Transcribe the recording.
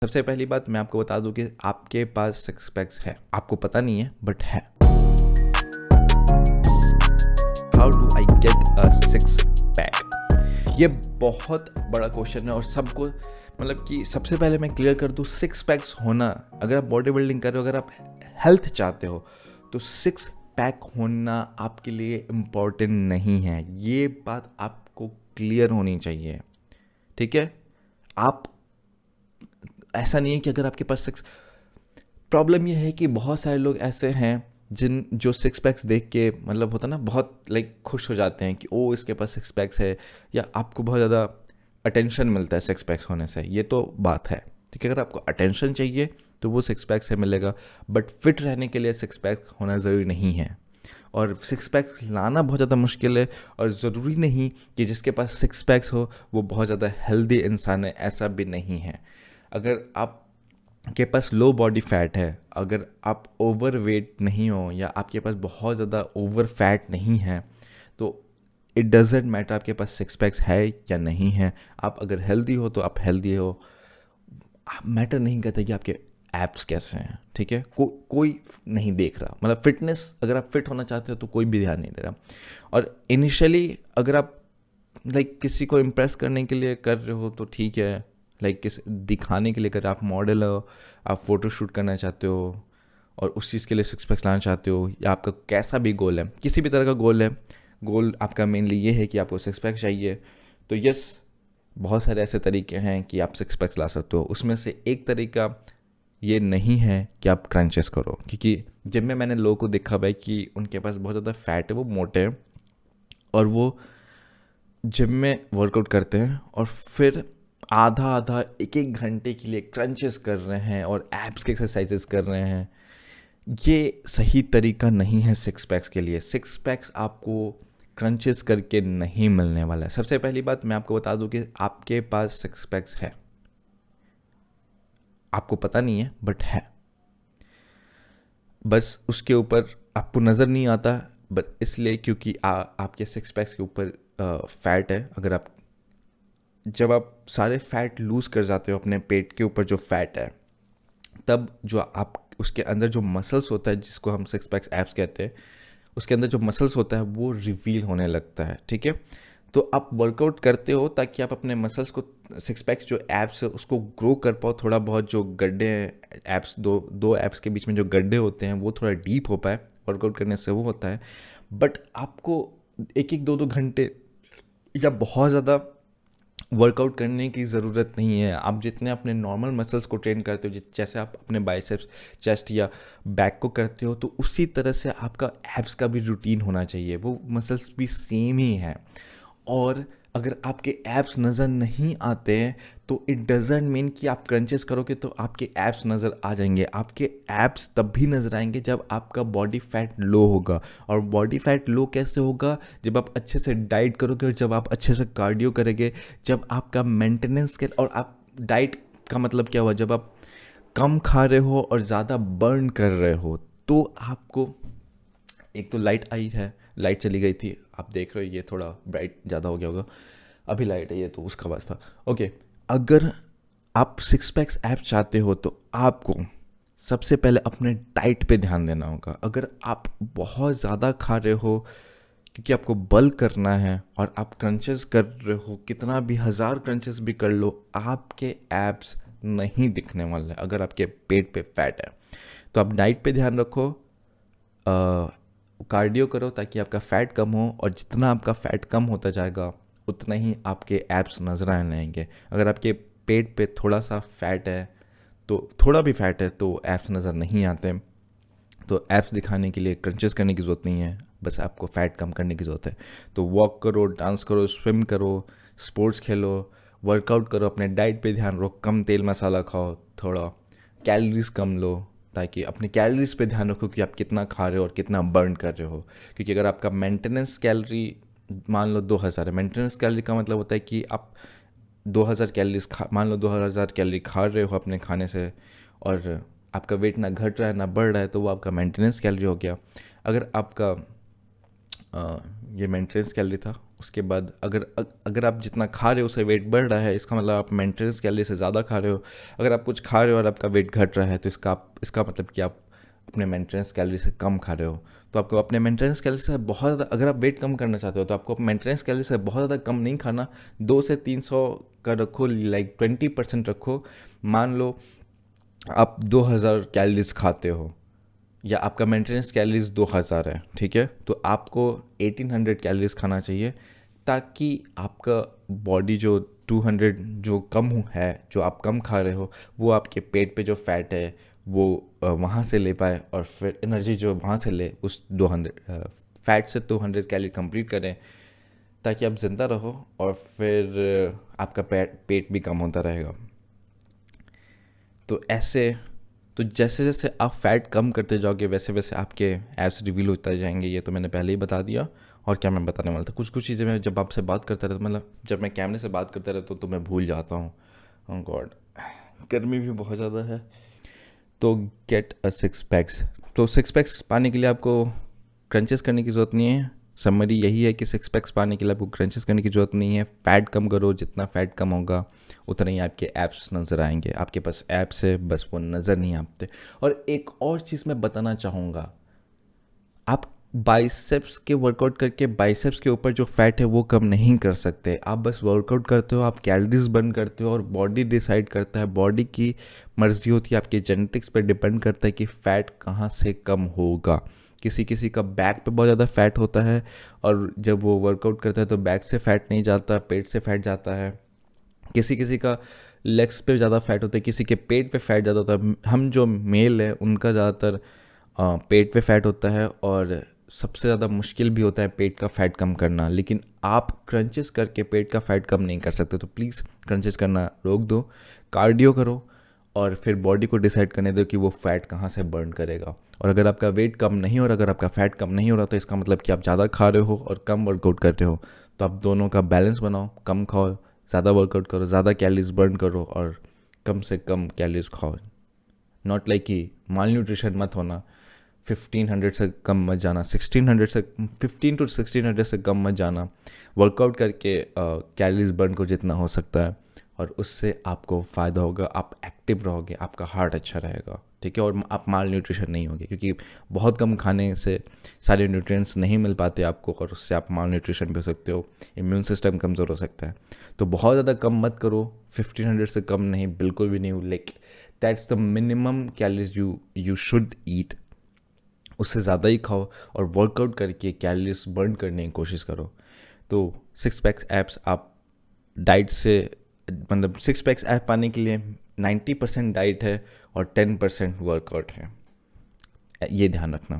सबसे पहली बात मैं आपको बता दूं कि आपके पास सिक्स पैक्स है, आपको पता नहीं है बट है। How do I get a six pack? ये बहुत बड़ा क्वेश्चन है और सबको मतलब कि सबसे पहले मैं क्लियर कर दूं, सिक्स पैक्स होना, अगर आप बॉडी बिल्डिंग कर रहे हो, अगर आप हेल्थ चाहते हो तो सिक्स पैक होना आपके लिए इम्पॉर्टेंट नहीं है। ये बात आपको क्लियर होनी चाहिए, ठीक है? आप ऐसा नहीं है कि अगर आपके पास सिक्स, प्रॉब्लम यह है कि बहुत सारे लोग ऐसे हैं जो सिक्स पैक्स देख के मतलब होता ना बहुत खुश हो जाते हैं कि ओ इसके पास सिक्स पैक्स है, या आपको बहुत ज़्यादा अटेंशन मिलता है सिक्स पैक्स होने से। ये तो बात है, ठीक है? अगर आपको अटेंशन चाहिए तो वो सिक्स पैक्स से मिलेगा, बट फिट रहने के लिए सिक्स पैक्स होना ज़रूरी नहीं है। और सिक्स पैक्स लाना बहुत ज़्यादा मुश्किल है, और ज़रूरी नहीं कि जिसके पास सिक्स पैक्स हो वो बहुत ज़्यादा हेल्दी इंसान है, ऐसा भी नहीं है। अगर आप के पास लो बॉडी फैट है, अगर आप ओवर वेट नहीं हो या आपके पास बहुत ज़्यादा ओवर फैट नहीं है, तो इट डजेंट मैटर आपके पास सिक्स पैक्स है या नहीं है। आप अगर हेल्दी हो तो आप हेल्दी हो, मैटर नहीं करता कि आपके एप्स कैसे हैं, ठीक है? कोई नहीं देख रहा, मतलब फिटनेस, अगर आप फिट होना चाहते हो तो कोई भी ध्यान नहीं दे रहा। और इनिशियली अगर आप किसी को इम्प्रेस करने के लिए कर रहे हो तो ठीक है, किस दिखाने के लिए कर, आप मॉडल हो, आप फ़ोटो शूट करना चाहते हो और उस चीज़ के लिए सिक्स पैक्स लाना चाहते हो, या आपका कैसा भी गोल है, किसी भी तरह का गोल है, गोल आपका मेनली ये है कि आपको सिक्स पैक चाहिए, तो यस, बहुत सारे ऐसे तरीके हैं कि आप सिक्स पैक्स ला सकते हो। उसमें से एक तरीका ये नहीं है कि आप क्रंचेस करो, क्योंकि जिम में मैंने लोगों को देखा हुआ है कि उनके पास बहुत ज़्यादा फैट है, वो मोटे हैं और वो जिम में वर्कआउट करते हैं और फिर आधा आधा एक एक घंटे के लिए क्रंचेस कर रहे हैं और एब्स के एक्सरसाइजेस कर रहे हैं। ये सही तरीका नहीं है सिक्स पैक्स के लिए। सिक्स पैक्स आपको क्रंचेस करके नहीं मिलने वाला है। सबसे पहली बात मैं आपको बता दूं कि आपके पास सिक्स पैक्स है, आपको पता नहीं है बट है। बस उसके ऊपर आपको नज़र नहीं आता, बस इसलिए क्योंकि आपके सिक्स पैक्स के ऊपर फैट है। अगर आप जब आप सारे फैट लूज़ कर जाते हो अपने पेट के ऊपर जो फैट है, तब जो आप उसके अंदर जो मसल्स होता है, जिसको हम सिक्स पैक्स एब्स कहते हैं, उसके अंदर जो मसल्स होता है वो रिवील होने लगता है, ठीक है? तो आप वर्कआउट करते हो ताकि आप अपने मसल्स को, सिक्स पैक्स जो एब्स है उसको ग्रो कर पाओ, थोड़ा बहुत जो गड्ढे हैं एब्स, दो एब्स के बीच में जो गड्ढे होते हैं वो थोड़ा डीप हो पाए, वर्कआउट करने से वो होता है। बट आपको एक एक दो दो घंटे या बहुत ज़्यादा वर्कआउट करने की ज़रूरत नहीं है। आप जितने अपने नॉर्मल मसल्स को ट्रेन करते हो, जैसे आप अपने बाइसेप्स, चेस्ट या बैक को करते हो, तो उसी तरह से आपका एब्स का भी रूटीन होना चाहिए, वो मसल्स भी सेम ही हैं। और अगर आपके एब्स नज़र नहीं आते हैं तो इट डजेंट मीन कि आप क्रंचेस करोगे तो आपके एब्स नज़र आ जाएंगे। आपके एब्स तब भी नज़र आएंगे जब आपका बॉडी फैट लो होगा। और बॉडी फैट लो कैसे होगा? जब आप अच्छे से डाइट करोगे और जब आप अच्छे से कार्डियो करोगे, जब आपका मेंटेनेंस के, और आप डाइट का मतलब क्या हुआ, जब आप कम खा रहे हो और ज़्यादा बर्न कर रहे हो, तो आपको, एक तो लाइट आई है, लाइट चली गई थी, आप देख रहे हो ये थोड़ा ब्राइट ज़्यादा हो गया होगा, अभी लाइट है, ये तो उसका बात था। ओके, अगर आप सिक्स पैक्स ऐप चाहते हो तो आपको सबसे पहले अपने डाइट पे ध्यान देना होगा। अगर आप बहुत ज़्यादा खा रहे हो क्योंकि आपको बल्क करना है और आप क्रंचेस कर रहे हो, कितना भी 1000 क्रंचेस भी कर लो, आपके एब्स नहीं दिखने वाले अगर आपके पेट पे फैट है। तो आप डाइट पे ध्यान रखो, कार्डियो करो ताकि आपका फ़ैट कम हो, और जितना आपका फ़ैट कम होता जाएगा उतना ही आपके एब्स नज़र आने लगेंगे। अगर आपके पेट पे थोड़ा सा फैट है, तो थोड़ा भी फैट है तो एब्स नज़र नहीं आते। तो एब्स दिखाने के लिए क्रंचेस करने की ज़रूरत नहीं है, बस आपको फ़ैट कम करने की ज़रूरत है। तो वॉक करो, डांस करो, स्विम करो, स्पोर्ट्स खेलो, वर्कआउट करो, अपने डाइट पे ध्यान रखो, कम तेल मसाला खाओ, थोड़ा कैलोरीज कम लो, ताकि अपने कैलोरीज पे ध्यान रखो कि आप कितना खा रहे हो और कितना बर्न कर रहे हो। क्योंकि अगर आपका मेंटेनेंस कैलोरी मान लो 2000 है, मेंटेनेंस कैलोरी का मतलब होता है कि आप 2000 कैलोरीज मान लो 2000 कैलोरी खा रहे हो अपने खाने से, और आपका वेट ना घट रहा है ना बढ़ रहा है, तो वो आपका मेंटेनेंस कैलोरी हो गया। अगर आपका ये मेंटेनेंस कैलोरी था, उसके बाद अगर आप जितना खा रहे हो उससे वेट बढ़ रहा है, इसका मतलब आप मेंटेनेंस कैलोरी से ज़्यादा खा रहे हो। अगर आप कुछ खा रहे हो और आपका वेट घट रहा है तो इसका मतलब कि आप अपने मेंटेनेंस कैलोरी से कम खा रहे हो। तो आपको अपने मेंटेनेंस कैलोरी से बहुत ज़्यादा, अगर आप वेट कम करना चाहते हो तो आपको मेंटेनेंस कैलोरी से बहुत ज़्यादा कम नहीं खाना, 200 से 300 का रखो, लाइक 20% रखो। मान लो आप 2000 कैलोरीज खाते हो या आपका मेंटेनेंस कैलोरीज 2000 है, ठीक है, तो आपको 1800 कैलोरीज खाना चाहिए, ताकि आपका बॉडी जो 200 जो है, जो आप कम खा रहे हो, वो आपके पेट पे जो फैट है वो वहाँ से ले पाए, और फिर एनर्जी जो वहाँ से ले उस 200 फैट से 200 कैलोरी कंप्लीट करें, ताकि आप ज़िंदा रहो और फिर आपका पेट भी कम होता रहेगा। तो ऐसे, तो जैसे जैसे आप फैट कम करते जाओगे वैसे वैसे आपके एब्स रिवील होता जाएंगे। ये तो मैंने पहले ही बता दिया। और क्या मैं बताने वाला था, कुछ कुछ चीज़ें मैं जब आपसे बात करता रहता, मतलब जब मैं कैमरे से बात करता रहता हूँ तो मैं भूल जाता हूँ। ओह गॉड, गर्मी भी बहुत ज़्यादा है। तो गेट अ 6 पैक्स। तो 6 पैक्स पाने के लिए आपको क्रंचेस करने की ज़रूरत नहीं है। समरी यही है कि 6 पैक्स पाने के लिए आपको क्रंचेस करने की ज़रूरत नहीं है। फ़ैट कम करो, जितना फ़ैट कम होगा उतना ही आपके एब्स नज़र आएंगे। आपके पास एब्स है, बस वो नज़र नहीं आते। और एक और चीज़ मैं बताना चाहूँगा, आप बाइसेप्स के वर्कआउट करके बाइसेप्स के ऊपर जो फैट है वो कम नहीं कर सकते। आप बस वर्कआउट करते हो, आप कैलोरीज बर्न करते हो, और बॉडी डिसाइड करता है, बॉडी की मर्जी होती है, आपके जेनेटिक्स पर डिपेंड करता है कि फ़ैट कहाँ से कम होगा। किसी किसी का बैक पे बहुत ज़्यादा फैट होता है, और जब वो वर्कआउट करता है तो बैक से फैट नहीं जाता, पेट से फैट जाता है। किसी किसी का लेग्स पे ज़्यादा फैट होता है, किसी के पेट पे फैट ज़्यादा होता है। हम जो मेल है उनका ज़्यादातर पेट पे फैट होता है, और सबसे ज़्यादा मुश्किल भी होता है पेट का फैट कम करना। लेकिन आप क्रंचेस करके पेट का फैट कम नहीं कर सकते, तो प्लीज़ क्रंचेस करना रोक दो, कार्डियो करो, और फिर बॉडी को डिसाइड करने दो कि वो फैट कहाँ से बर्न करेगा। और अगर आपका वेट कम नहीं हो रहा, अगर आपका फैट कम नहीं हो रहा, तो इसका मतलब कि आप ज़्यादा खा रहे हो और कम वर्कआउट कर रहे हो। तो आप दोनों का बैलेंस बनाओ, कम खाओ, ज़्यादा वर्कआउट करो, ज़्यादा कैलोरीज बर्न करो, और कम से कम कैलोरीज खाओ। नॉट लाइक कि माल न्यूट्रिशन मत होना, 1500 से कम मत जाना, 1600 से 15 to 1600 से कम मत जाना। वर्कआउट करके कैलोरीज बर्न को जितना हो सकता है, और उससे आपको फ़ायदा होगा, आप एक्टिव रहोगे, आपका हार्ट अच्छा रहेगा, ठीक है, और आप माल न्यूट्रिशन नहीं होगे, क्योंकि बहुत कम खाने से सारे न्यूट्रिएंट्स नहीं मिल पाते आपको, और उससे आप माल न्यूट्रिशन भी हो सकते हो, इम्यून सिस्टम कमज़ोर हो सकता है। तो बहुत ज़्यादा कम मत करो, 1500 से कम नहीं, बिल्कुल भी नहीं। Like that's the minimum calories you should eat. उससे ज़्यादा ही खाओ, और वर्कआउट करके कैलोरीज बर्न करने की कोशिश करो। तो 6 पैक्स एब्स आप डाइट से, मतलब 6 पैक्स एब पाने के लिए 90% डाइट है और 10% वर्कआउट है, ये ध्यान रखना।